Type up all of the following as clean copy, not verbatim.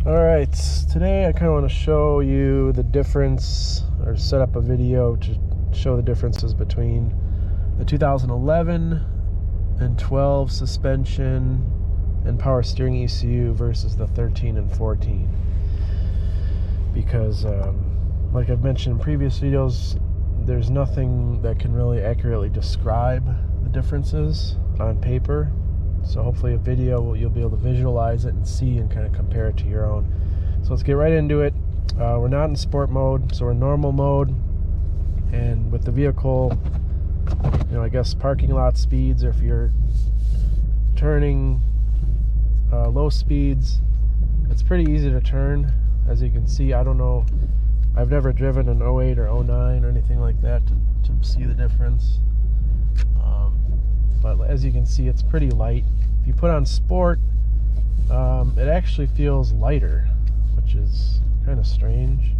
Alright, today I kind of want to show you the difference, or set up a video to show the differences between the 2011 and 12 suspension and power steering ECU versus the 13 and 14. Because, like I've mentioned in previous videos, there's nothing that can really accurately describe the differences on paper. So hopefully a video, you'll be able to visualize it and see and kind of compare it to your own. So let's get right into it. We're not in sport mode, so we're in normal mode. And with the vehicle, I guess parking lot speeds, or if you're turning low speeds, it's pretty easy to turn. As you can see, I don't know, I've never driven an 08 or 09 or anything like that to see the difference. But as you can see, it's pretty light. If you put on sport, it actually feels lighter, which is kind of strange.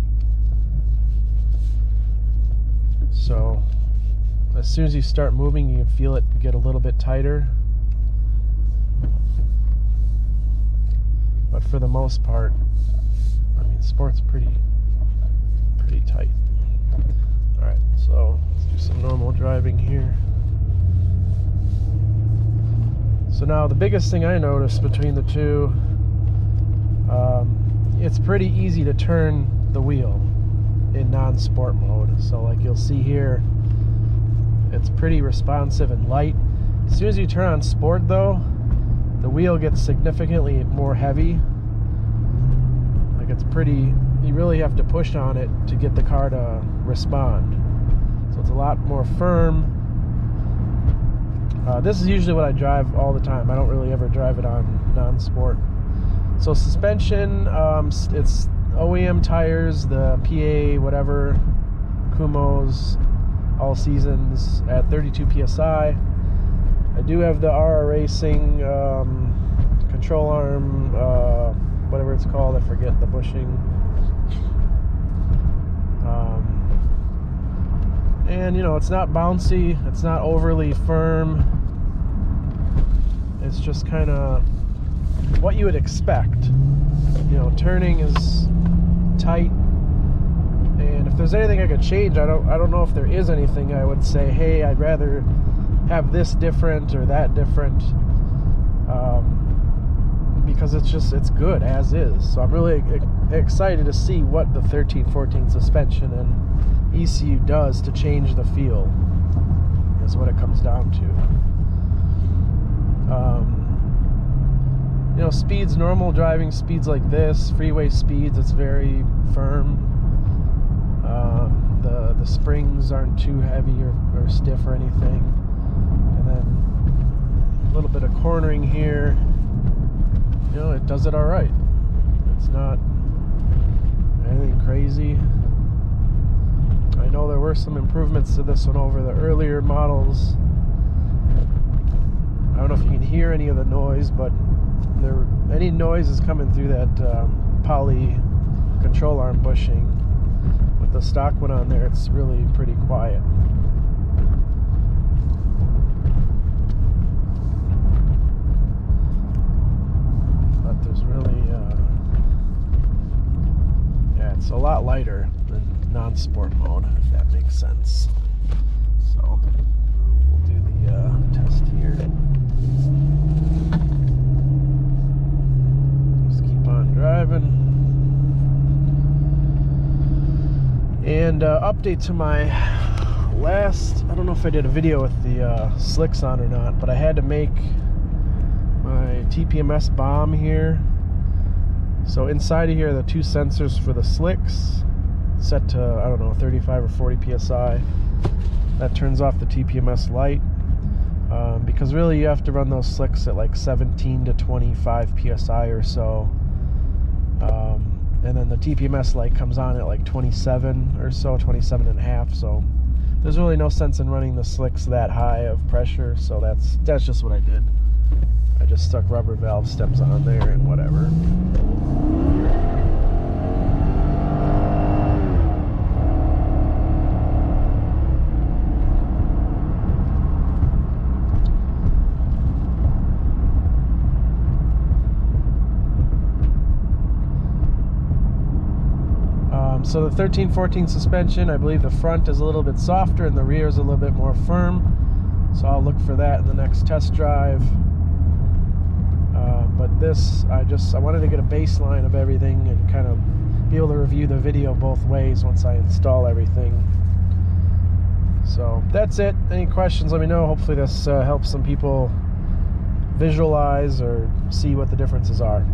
So as soon as you start moving, you can feel it get a little bit tighter. But for the most part, I mean, sport's pretty tight. Alright, so let's do some normal driving here. So now the biggest thing I noticed between the two, it's pretty easy to turn the wheel in non-sport mode. So like you'll see here, it's pretty responsive and light. As soon as you turn on sport though, the wheel gets significantly more heavy. Like it's pretty, you really have to push on it to get the car to respond. So it's a lot more firm. This is usually what I drive all the time. I don't really ever drive it on non-sport. So suspension, it's OEM tires, the PA whatever, Kumho's, all seasons at 32 PSI. I do have the RR Racing control arm, whatever it's called, I forget the bushing. And it's not bouncy, it's not overly firm. It's just kind of what you would expect. Turning is tight, and if there's anything I could change, I don't know if there is anything I would say, hey, I'd rather have this different or that different, because it's good as is. So I'm really excited to see what the 13-14 suspension and ECU does to change the feel, is what it comes down to. Speeds, normal driving speeds like this, freeway speeds, it's very firm. The springs aren't too heavy or stiff or anything. And then a little bit of cornering here, it does it all right. It's not anything crazy. I know there were some improvements to this one over the earlier models. I don't know if you can hear any of the noise, but any noise is coming through that poly control arm bushing. With the stock one on there, it's really pretty quiet. But there's really, yeah, it's a lot lighter than non-sport mode, if that makes sense. So we'll do the test here. Just keep on driving. And update to my last, I don't know if I did a video with the slicks on or not, but I had to make my TPMS bomb here. So inside of here are the two sensors for the slicks, set to, I don't know, 35 or 40 PSI. That turns off the TPMS light, because really you have to run those slicks at like 17 to 25 PSI or so. And then the TPMS light comes on at like 27 or so, 27 and a half. So there's really no sense in running the slicks that high of pressure. So that's just what I did. I just stuck rubber valve stems on there and whatever. So the 13-14 suspension, I believe the front is a little bit softer and the rear is a little bit more firm. So I'll look for that in the next test drive. But this, I wanted to get a baseline of everything and kind of be able to review the video both ways once I install everything. So that's it. Any questions, let me know. Hopefully this helps some people visualize or see what the differences are.